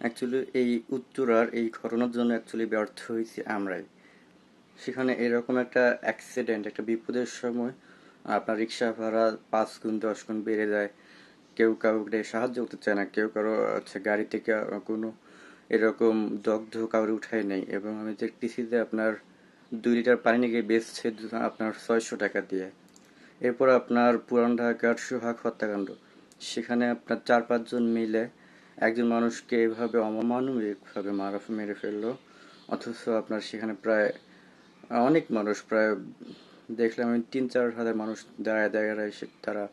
Actually এই উত্তরার এই ঘটনার জন্য অ্যাকচুয়ালি ব্যর্থ হয়েছি আমরাই। সেখানে এরকম একটা অ্যাক্সিডেন্ট, একটা বিপদের সময় আপনার রিক্সা ভাড়া 5 গুণ 10 গুণ বেড়ে যায়। কেউ কাউকে সাহায্য করতে চায় না, কেউ কারো গাড়ি থেকে কোনো এরকম দগ্ধ কাউরে উঠায় নেই। এবং আমি দেখতেছি যে আপনার 2 লিটার পানি নিয়ে বেচছে আপনার 600 টাকা দিয়ে। এরপর আপনার পুরান ঢাকার সোহাগ হত্যাকাণ্ড, সেখানে আপনার 4-5 জন মিলে একজন মানুষকে এভাবে অমানবিকভাবে মেরে ফেললো। অথচ আপনার সেখানে প্রায় অনেক মানুষ, প্রায় দেখলাম আমি 3-4 হাজার মানুষ দাঁড়ায় দাঁড়ায় তারা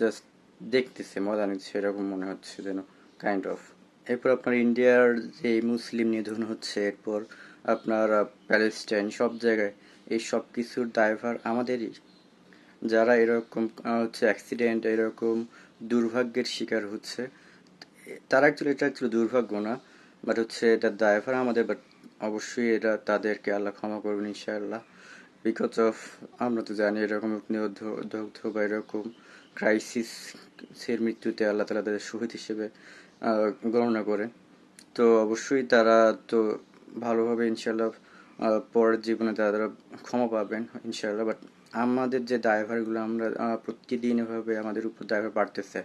জাস্ট দেখতেছে, মজা নিচ্ছে, এরকম মনে হচ্ছে যেন, কাইন্ড অফ। এরপর আপনার ইন্ডিয়ার যে মুসলিম নিধন হচ্ছে, এরপর আপনার প্যালেস্টাইন, সব জায়গায় এই সব কিছুর দায়ভার আমাদেরই। যারা এরকম অ্যাক্সিডেন্ট, এরকম দুর্ভাগ্যের শিকার হচ্ছে, তারা এটা অ্যাকচুয়ালি দুর্ভাগ্য না, বাট এটার দায়ভার আমাদের। বাট অবশ্যই এটা তাদেরকে আল্লাহ ক্ষমা করবেন ইনশাআল্লাহ। বিকজ অফ আমরা তো জানি এরকম দগ্ধ বা এরকম ক্রাইসিসের মৃত্যুতে আল্লাহ তালা তাদের শহীদ হিসেবে গণনা করে। তো অবশ্যই তারা তো ভালোভাবে ইনশাআল্লাহ পরের জীবনে তারা ক্ষমা পাবেন ইনশাআল্লাহ। বাট আমাদের যে দায়ভারগুলো, আমরা প্রতিদিন এভাবে আমাদের উপর দায়ভার বাড়তেছে।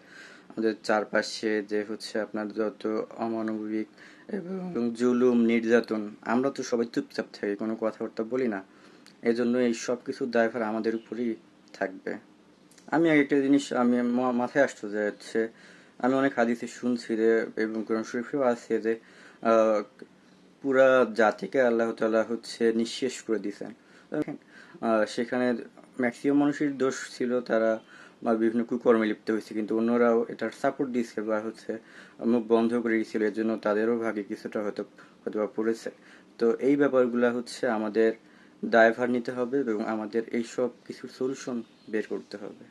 আমাদের চারপাশে যে আপনার যত অমানবিক এবং জুলুম নির্যাতন, আমরা তো সবাই চুপচাপ থাকি, কোনো কথাবার্তা বলি না। এজন্য এই সব কিছুর দায়ভার আমাদের উপরই থাকবে। আমি একটা জিনিস আমি মাথায় আসতো যে আমি অনেক হাদিসে শুনছি যে, এবং কোরআন শরীফেও আছে যে পুরা জাতিকে আল্লাহ তাআলা নিঃশেষ করে দিয়েছেন। সেখানে ম্যাক্সিমাম মানুষের দোষ ছিল, তারা বা বিভিন্ন কুকর্মে লিপ্ত হয়েছে, কিন্তু অন্যরাও এটার সাপোর্ট দিয়েছে বা মুখ বন্ধ করে দিয়েছিল, এর জন্য তাদেরও ভাগে কিছুটা হয়তো বা পড়েছে। তো এই ব্যাপারগুলা আমাদের দায়ভার নিতে হবে এবং আমাদের এই সব কিছুর সলিউশন বের করতে হবে।